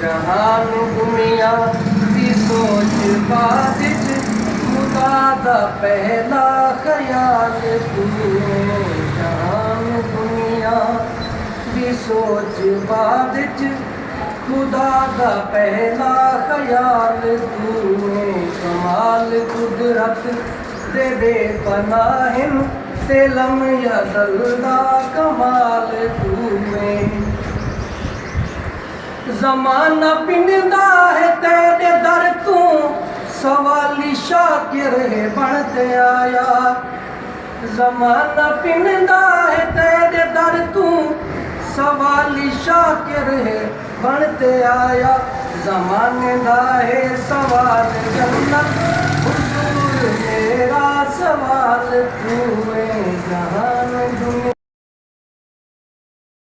जहान दुनिया दी सोच बात च खुदा दा पहला ख्याल तू है। जहान दुनिया दी सोच बात च खुदा दा पहला ख्याल तू है। कमाल कुदरत दे बेपनाहिन ते लम्या दल्दा कमाल तू है। ज़माना पिंदा है तेरे दर तू सवाली शाकिर है बनते आया। ज़माना पिंदा है तेरे दर तू सवाली शाकिर है बनते आया। ज़माने दा है सवाल जन्नत हुजूर मेरा सवाल तू है। जहां